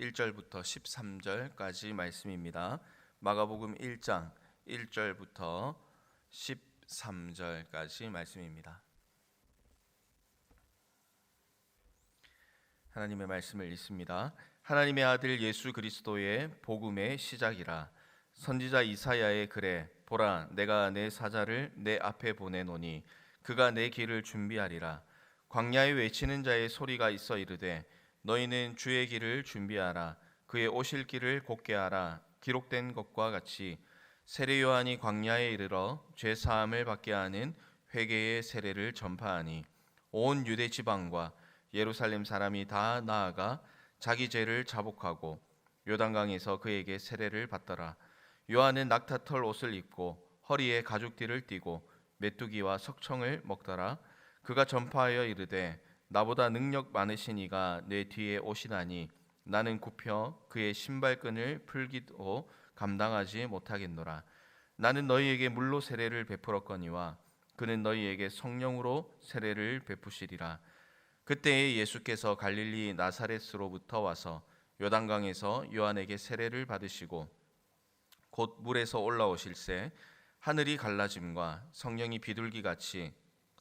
1절부터 13절까지 말씀입니다. 마가복음 1장 1절부터 13절까지 말씀입니다. 하나님의 말씀을 읽습니다. 하나님의 아들 예수 그리스도의 복음의 시작이라. 선지자 이사야의 글에 보라, 내가 내 사자를 내 앞에 보내노니 그가 내 길을 준비하리라. 광야에 외치는 자의 소리가 있어 이르되 너희는 주의 길을 준비하라. 그의 오실 길을 곧게 하라. 기록된 것과 같이 세례 요한이 광야에 이르러 죄 사함을 받게 하는 회개의 세례를 전파하니 온 유대 지방과 예루살렘 사람이 다 나아가 자기 죄를 자복하고 요단강에서 그에게 세례를 받더라. 요한은 낙타털 옷을 입고 허리에 가죽띠를 띠고 메뚜기와 석청을 먹더라. 그가 전파하여 이르되 나보다 능력 많으신 이가 내 뒤에 오시나니 나는 굽혀 그의 신발끈을 풀기도 감당하지 못하겠노라. 나는 너희에게 물로 세례를 베풀었거니와 그는 너희에게 성령으로 세례를 베푸시리라. 그때에 예수께서 갈릴리 나사렛으로부터 와서 요단강에서 요한에게 세례를 받으시고 곧 물에서 올라오실새 하늘이 갈라짐과 성령이 비둘기같이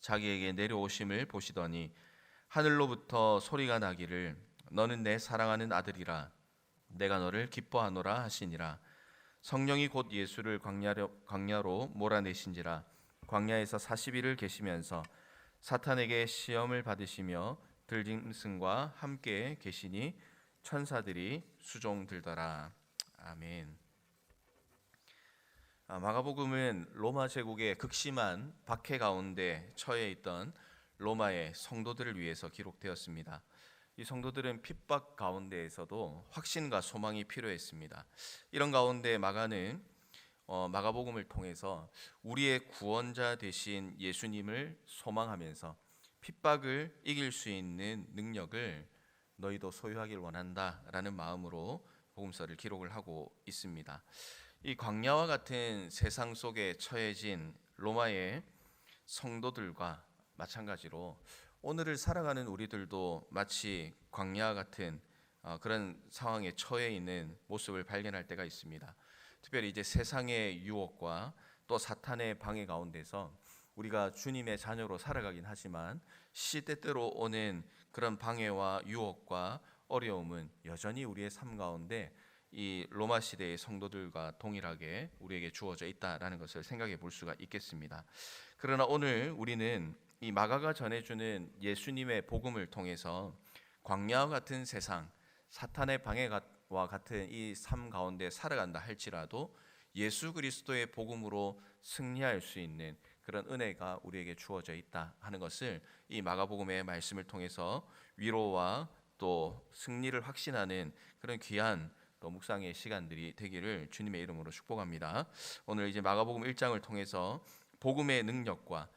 자기에게 내려오심을 보시더니 하늘로부터 소리가 나기를 너는 내 사랑하는 아들이라 내가 너를 기뻐하노라 하시니라. 성령이 곧 예수를 광야로 몰아내신지라. 광야에서 40일을 계시면서 사탄에게 시험을 받으시며 들짐승과 함께 계시니 천사들이 수종들더라. 아멘. 마가복음은 로마 제국의 극심한 박해 가운데 처해 있던 로마의 성도들을 위해서 기록되었습니다. 이 성도들은 핍박 가운데에서도 확신과 소망이 필요했습니다. 이런 가운데 마가는 마가복음을 통해서 우리의 구원자 되신 예수님을 소망하면서 핍박을 이길 수 있는 능력을 너희도 소유하길 원한다라는 마음으로 복음서를 기록을 하고 있습니다. 이 광야와 같은 세상 속에 처해진 로마의 성도들과 마찬가지로 오늘을 살아가는 우리들도 마치 광야와 같은 그런 상황에 처해 있는 모습을 발견할 때가 있습니다. 특별히 이제 세상의 유혹과 또 사탄의 방해 가운데서 우리가 주님의 자녀로 살아가긴 하지만 시때때로 오는 그런 방해와 유혹과 어려움은 여전히 우리의 삶 가운데 이 로마 시대의 성도들과 동일하게 우리에게 주어져 있다라는 것을 생각해 볼 수가 있겠습니다. 그러나 오늘 우리는 이 마가가 전해주는 예수님의 복음을 통해서 광야와 같은 세상, 사탄의 방해와 같은 이 삶 가운데 살아간다 할지라도 예수 그리스도의 복음으로 승리할 수 있는 그런 은혜가 우리에게 주어져 있다 하는 것을 이 마가복음의 말씀을 통해서 위로와 또 승리를 확신하는 그런 귀한 또 묵상의 시간들이 되기를 주님의 이름으로 축복합니다. 오늘 이제 마가복음 1장을 통해서 복음의 능력과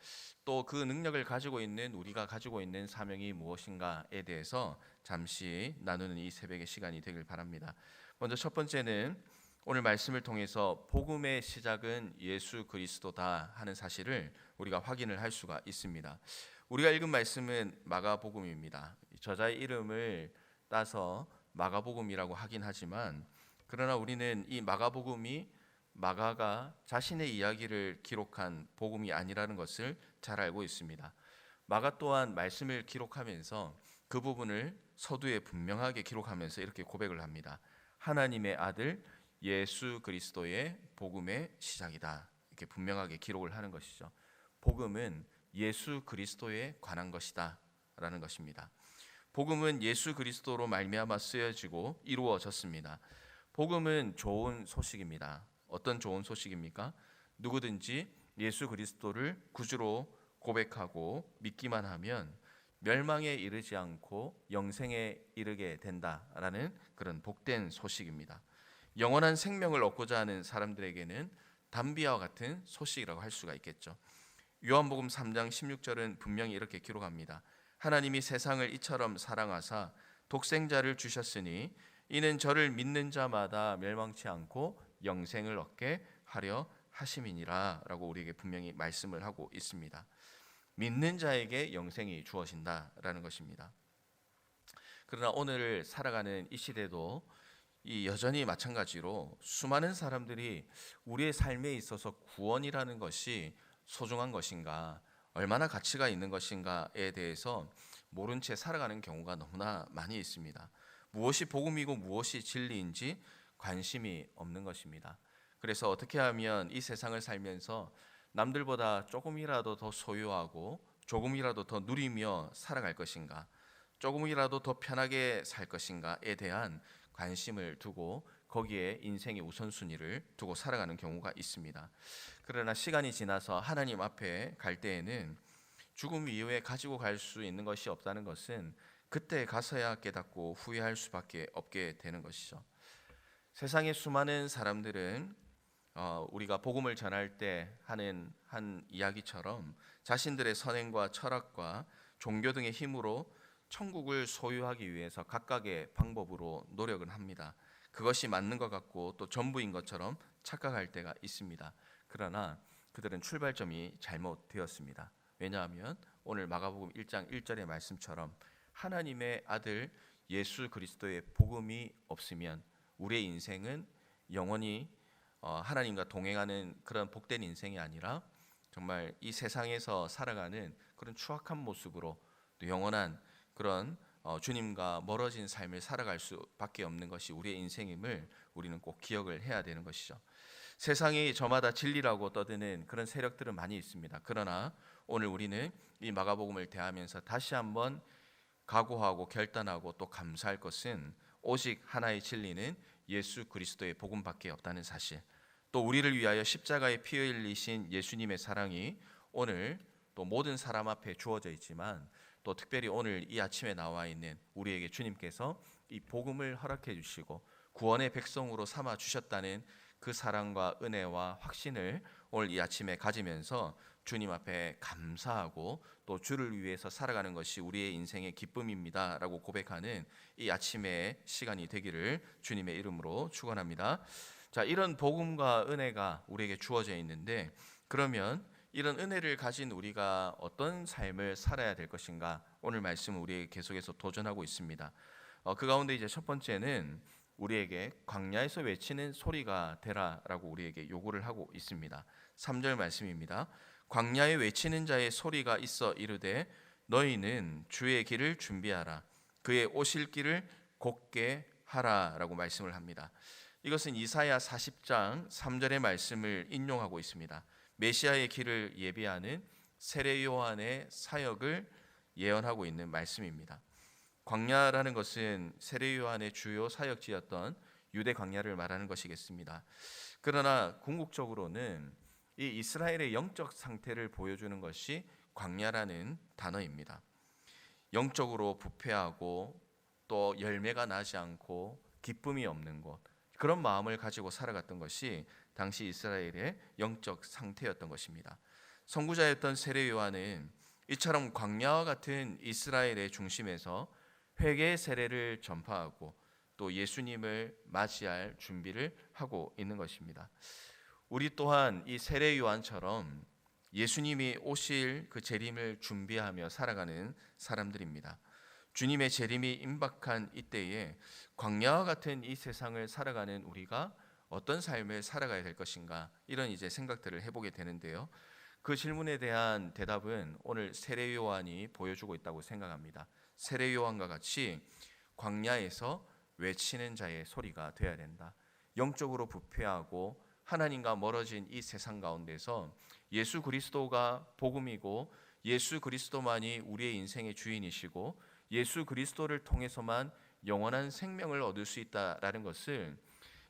또 그 능력을 가지고 있는 우리가 가지고 있는 사명이 무엇인가에 대해서 잠시 나누는 이 새벽의 시간이 되길 바랍니다. 먼저 첫 번째는 오늘 말씀을 통해서 복음의 시작은 예수 그리스도다 하는 사실을 우리가 확인을 할 수가 있습니다. 우리가 읽은 말씀은 마가복음입니다. 저자의 이름을 따서 마가복음이라고 하긴 하지만 그러나 우리는 이 마가복음이 마가가 자신의 이야기를 기록한 복음이 아니라는 것을 잘 알고 있습니다. 마가 또한 말씀을 기록하면서 그 부분을 서두에 분명하게 기록하면서 이렇게 고백을 합니다. 하나님의 아들 예수 그리스도의 복음의 시작이다. 이렇게 분명하게 기록을 하는 것이죠. 복음은 예수 그리스도에 관한 것이다 라는 것입니다. 복음은 예수 그리스도로 말미암아 쓰여지고 이루어졌습니다. 복음은 좋은 소식입니다. 어떤 좋은 소식입니까? 누구든지 예수 그리스도를 구주로 고백하고 믿기만 하면 멸망에 이르지 않고 영생에 이르게 된다라는 그런 복된 소식입니다. 영원한 생명을 얻고자 하는 사람들에게는 담비아와 같은 소식이라고 할 수가 있겠죠. 요한복음 3장 16절은 분명히 이렇게 기록합니다. 하나님이 세상을 이처럼 사랑하사 독생자를 주셨으니 이는 저를 믿는 자마다 멸망치 않고 영생을 얻게 하려 하심이니라 라고 우리에게 분명히 말씀을 하고 있습니다. 믿는 자에게 영생이 주어진다라는 것입니다. 그러나 오늘 살아가는 이 시대도 이 여전히 마찬가지로 수많은 사람들이 우리의 삶에 있어서 구원이라는 것이 소중한 것인가, 얼마나 가치가 있는 것인가에 대해서 모른 채 살아가는 경우가 너무나 많이 있습니다. 무엇이 복음이고 무엇이 진리인지 관심이 없는 것입니다. 그래서 어떻게 하면 이 세상을 살면서 남들보다 조금이라도 더 소유하고 조금이라도 더 누리며 살아갈 것인가, 조금이라도 더 편하게 살 것인가에 대한 관심을 두고 거기에 인생의 우선순위를 두고 살아가는 경우가 있습니다. 그러나 시간이 지나서 하나님 앞에 갈 때에는 죽음 이후에 가지고 갈 수 있는 것이 없다는 것은 그때 가서야 깨닫고 후회할 수밖에 없게 되는 것이죠. 세상의 수많은 사람들은 우리가 복음을 전할 때 하는 한 이야기처럼 자신들의 선행과 철학과 종교 등의 힘으로 천국을 소유하기 위해서 각각의 방법으로 노력을 합니다. 그것이 맞는 것 같고 또 전부인 것처럼 착각할 때가 있습니다. 그러나 그들은 출발점이 잘못되었습니다. 왜냐하면 오늘 마가복음 1장 1절의 말씀처럼 하나님의 아들 예수 그리스도의 복음이 없으면 우리의 인생은 영원히 하나님과 동행하는 그런 복된 인생이 아니라 정말 이 세상에서 살아가는 그런 추악한 모습으로 또 영원한 그런 주님과 멀어진 삶을 살아갈 수밖에 없는 것이 우리의 인생임을 우리는 꼭 기억을 해야 되는 것이죠. 세상이 저마다 진리라고 떠드는 그런 세력들은 많이 있습니다. 그러나 오늘 우리는 이 마가복음을 대하면서 다시 한번 각오하고 결단하고 또 감사할 것은 오직 하나의 진리는 예수 그리스도의 복음밖에 없다는 사실, 또 우리를 위하여 십자가에 피 흘리신 예수님의 사랑이 오늘 또 모든 사람 앞에 주어져 있지만 또 특별히 오늘 이 아침에 나와 있는 우리에게 주님께서 이 복음을 허락해 주시고 구원의 백성으로 삼아 주셨다는 그 사랑과 은혜와 확신을 오늘 이 아침에 가지면서 주님 앞에 감사하고 또 주를 위해서 살아가는 것이 우리의 인생의 기쁨입니다 라고 고백하는 이 아침의 시간이 되기를 주님의 이름으로 축원합니다. 자, 이런 복음과 은혜가 우리에게 주어져 있는데 그러면 이런 은혜를 가진 우리가 어떤 삶을 살아야 될 것인가, 오늘 말씀은 우리에게 계속해서 도전하고 있습니다. 그 가운데 이제 첫 번째는 우리에게 광야에서 외치는 소리가 되라라고 우리에게 요구를 하고 있습니다. 3절 말씀입니다. 광야에 외치는 자의 소리가 있어 이르되 너희는 주의 길을 준비하라, 그의 오실 길을 곧게 하라라고 말씀을 합니다. 이것은 이사야 40장 3절의 말씀을 인용하고 있습니다. 메시아의 길을 예비하는 세례 요한의 사역을 예언하고 있는 말씀입니다. 광야라는 것은 세례 요한의 주요 사역지였던 유대 광야를 말하는 것이겠습니다. 그러나 궁극적으로는 이 이스라엘의 영적 상태를 보여주는 것이 광야라는 단어입니다. 영적으로 부패하고 또 열매가 나지 않고 기쁨이 없는 곳, 그런 마음을 가지고 살아갔던 것이 당시 이스라엘의 영적 상태였던 것입니다. 선구자였던 세례 요한은 이처럼 광야와 같은 이스라엘의 중심에서 회개의 세례를 전파하고 또 예수님을 맞이할 준비를 하고 있는 것입니다. 우리 또한 이 세례 요한처럼 예수님이 오실 그 재림을 준비하며 살아가는 사람들입니다. 주님의 재림이 임박한 이때에 광야와 같은 이 세상을 살아가는 우리가 어떤 삶을 살아가야 될 것인가, 이런 이제 생각들을 해보게 되는데요. 그 질문에 대한 대답은 오늘 세례 요한이 보여주고 있다고 생각합니다. 세례 요한과 같이 광야에서 외치는 자의 소리가 되어야 된다. 영적으로 부패하고 하나님과 멀어진 이 세상 가운데서 예수 그리스도가 복음이고 예수 그리스도만이 우리의 인생의 주인이시고 예수 그리스도를 통해서만 영원한 생명을 얻을 수 있다라는 것을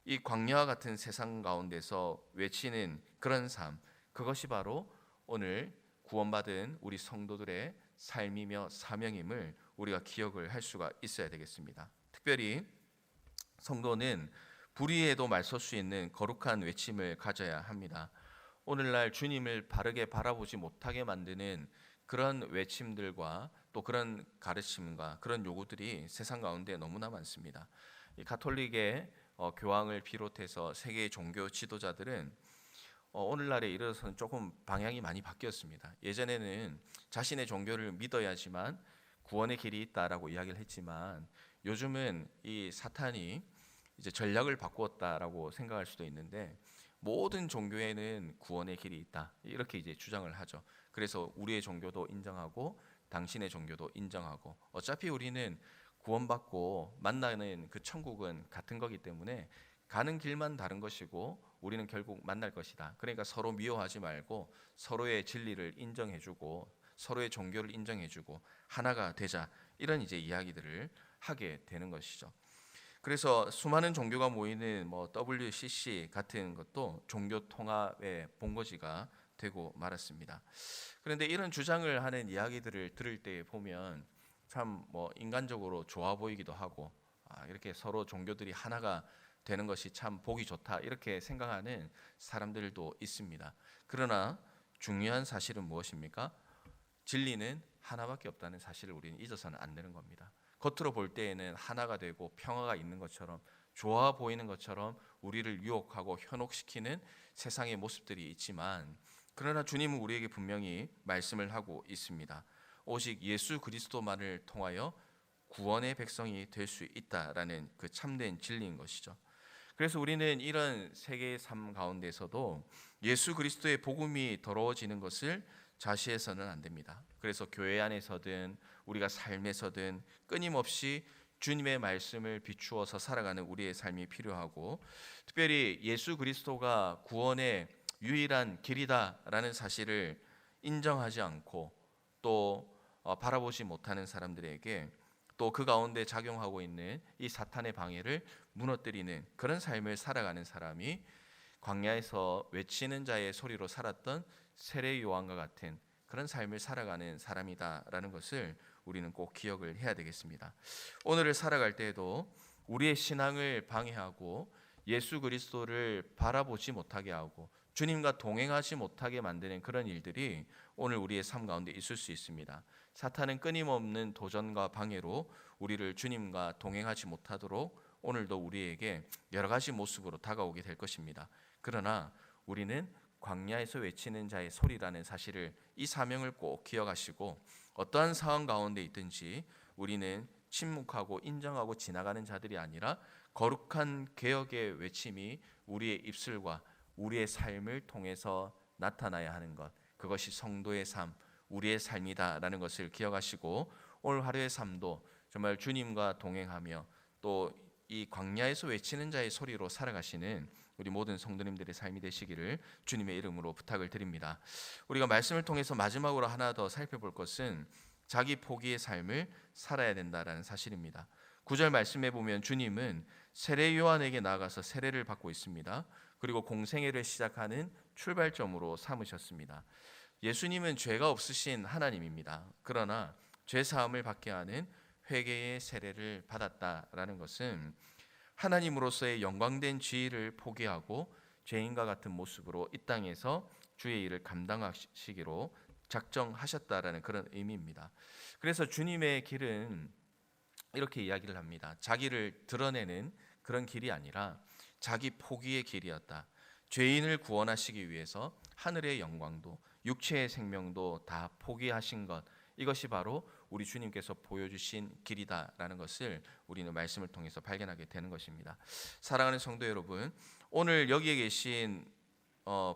이 광야와 같은 세상 가운데서 외치는 그런 삶, 그것이 바로 오늘 구원받은 우리 성도들의 삶이며 사명임을 우리가 기억을 할 수가 있어야 되겠습니다. 특별히 성도는 불의에도 맞설 수 있는 거룩한 외침을 가져야 합니다. 오늘날 주님을 바르게 바라보지 못하게 만드는 그런 외침들과 또 그런 가르침과 그런 요구들이 세상 가운데 너무나 많습니다. 이 가톨릭의 교황을 비롯해서 세계의 종교 지도자들은 오늘날에 이르러서는 조금 방향이 많이 바뀌었습니다. 예전에는 자신의 종교를 믿어야지만 구원의 길이 있다라고 이야기를 했지만 요즘은 이 사탄이 이제 전략을 바꾸었다라고 생각할 수도 있는데, 모든 종교에는 구원의 길이 있다, 이렇게 이제 주장을 하죠. 그래서 우리의 종교도 인정하고 당신의 종교도 인정하고, 어차피 우리는 구원받고 만나는 그 천국은 같은 거기 때문에 가는 길만 다른 것이고 우리는 결국 만날 것이다. 그러니까 서로 미워하지 말고 서로의 진리를 인정해주고 서로의 종교를 인정해주고 하나가 되자, 이런 이제 이야기들을 하게 되는 것이죠. 그래서 수많은 종교가 모이는 뭐 WCC 같은 것도 종교 통합의 본거지가 되고 말았습니다. 그런데 이런 주장을 하는 이야기들을 들을 때 보면 참 뭐 인간적으로 좋아 보이기도 하고, 이렇게 서로 종교들이 하나가 되는 것이 참 보기 좋다, 이렇게 생각하는 사람들도 있습니다. 그러나 중요한 사실은 무엇입니까? 진리는 하나밖에 없다는 사실을 우리는 잊어서는 안 되는 겁니다. 겉으로 볼 때에는 하나가 되고 평화가 있는 것처럼, 좋아 보이는 것처럼 우리를 유혹하고 현혹시키는 세상의 모습들이 있지만, 그러나 주님은 우리에게 분명히 말씀을 하고 있습니다. 오직 예수 그리스도만을 통하여 구원의 백성이 될 수 있다라는 그 참된 진리인 것이죠. 그래서 우리는 이런 세계의 삶 가운데서도 예수 그리스도의 복음이 더러워지는 것을 자시해서는 안 됩니다. 그래서 교회 안에서든 우리가 삶에서든 끊임없이 주님의 말씀을 비추어서 살아가는 우리의 삶이 필요하고, 특별히 예수 그리스도가 구원의 유일한 길이다라는 사실을 인정하지 않고 또 바라보지 못하는 사람들에게 또 그 가운데 작용하고 있는 이 사탄의 방해를 무너뜨리는 그런 삶을 살아가는 사람이 광야에서 외치는 자의 소리로 살았던 세례 요한과 같은 그런 삶을 살아가는 사람이다라는 것을 우리는 꼭 기억을 해야 되겠습니다. 오늘을 살아갈 때에도 우리의 신앙을 방해하고 예수 그리스도를 바라보지 못하게 하고 주님과 동행하지 못하게 만드는 그런 일들이 오늘 우리의 삶 가운데 있을 수 있습니다. 사탄은 끊임없는 도전과 방해로 우리를 주님과 동행하지 못하도록 오늘도 우리에게 여러 가지 모습으로 다가오게 될 것입니다. 그러나 우리는 광야에서 외치는 자의 소리라는 사실을, 이 사명을 꼭 기억하시고, 어떠한 상황 가운데 있든지 우리는 침묵하고 인정하고 지나가는 자들이 아니라 거룩한 개혁의 외침이 우리의 입술과 우리의 삶을 통해서 나타나야 하는 것, 그것이 성도의 삶, 우리의 삶이다라는 것을 기억하시고, 오늘 하루의 삶도 정말 주님과 동행하며 또 이 광야에서 외치는 자의 소리로 살아가시는 우리 모든 성도님들의 삶이 되시기를 주님의 이름으로 부탁을 드립니다. 우리가 말씀을 통해서 마지막으로 하나 더 살펴볼 것은 자기 포기의 삶을 살아야 된다라는 사실입니다. 9절 말씀에 보면 주님은 세례 요한에게 나아가서 세례를 받고 있습니다. 그리고 공생애를 시작하는 출발점으로 삼으셨습니다. 예수님은 죄가 없으신 하나님입니다. 그러나 죄 사함을 받게 하는 회개의 세례를 받았다라는 것은 하나님으로서의 영광된 지위를 포기하고 죄인과 같은 모습으로 이 땅에서 주의 일을 감당하시기로 작정하셨다라는 그런 의미입니다. 그래서 주님의 길은 이렇게 이야기를 합니다. 자기를 드러내는 그런 길이 아니라 자기 포기의 길이었다. 죄인을 구원하시기 위해서 하늘의 영광도 육체의 생명도 다 포기하신 것, 이것이 바로 우리 주님께서 보여주신 길이다라는 것을 우리는 말씀을 통해서 발견하게 되는 것입니다. 사랑하는 성도 여러분, 오늘 여기에 계신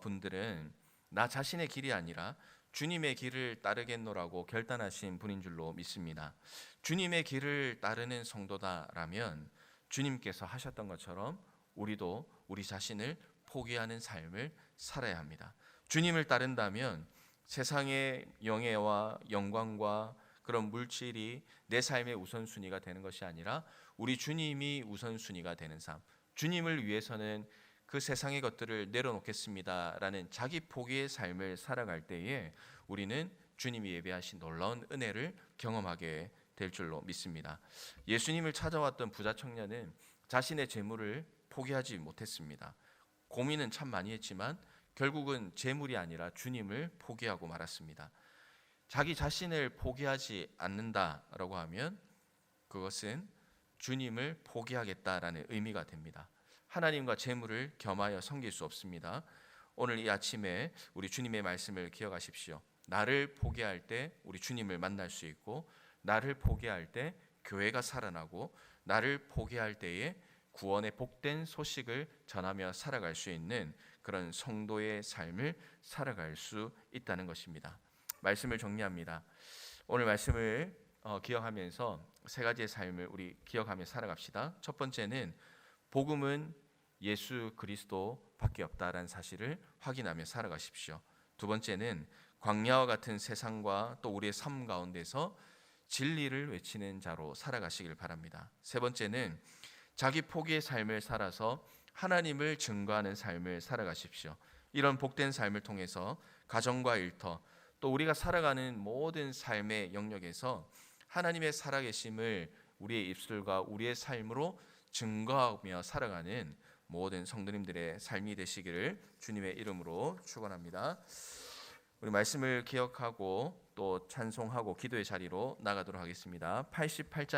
분들은 나 자신의 길이 아니라 주님의 길을 따르겠노라고 결단하신 분인 줄로 믿습니다. 주님의 길을 따르는 성도다라면 주님께서 하셨던 것처럼 우리도 우리 자신을 포기하는 삶을 살아야 합니다. 주님을 따른다면 세상의 영예와 영광과 그런 물질이 내 삶의 우선순위가 되는 것이 아니라 우리 주님이 우선순위가 되는 삶, 주님을 위해서는 그 세상의 것들을 내려놓겠습니다라는 자기 포기의 삶을 살아갈 때에 우리는 주님이 예배하신 놀라운 은혜를 경험하게 될 줄로 믿습니다. 예수님을 찾아왔던 부자 청년은 자신의 재물을 포기하지 못했습니다. 고민은 참 많이 했지만 결국은 재물이 아니라 주님을 포기하고 말았습니다. 자기 자신을 포기하지 않는다라고 하면 그것은 주님을 포기하겠다라는 의미가 됩니다. 하나님과 재물을 겸하여 섬길 수 없습니다. 오늘 이 아침에 우리 주님의 말씀을 기억하십시오. 나를 포기할 때 우리 주님을 만날 수 있고, 나를 포기할 때 교회가 살아나고, 나를 포기할 때에 구원의 복된 소식을 전하며 살아갈 수 있는 그런 성도의 삶을 살아갈 수 있다는 것입니다. 말씀을 정리합니다. 오늘 말씀을 기억하면서 세 가지의 삶을 우리 기억하며 살아갑시다. 첫 번째는 복음은 예수 그리스도밖에 없다라는 사실을 확인하며 살아가십시오. 두 번째는 광야와 같은 세상과 또 우리의 삶 가운데서 진리를 외치는 자로 살아가시길 바랍니다. 세 번째는 자기 포기의 삶을 살아서 하나님을 증거하는 삶을 살아가십시오. 이런 복된 삶을 통해서 가정과 일터 또 우리가 살아가는 모든 삶의 영역에서 하나님의 살아계심을 우리의 입술과 우리의 삶으로 증거하며 살아가는 모든 성도님들의 삶이 되시기를 주님의 이름으로 축원합니다. 우리 말씀을 기억하고 또 찬송하고 기도의 자리로 나가도록 하겠습니다. 88장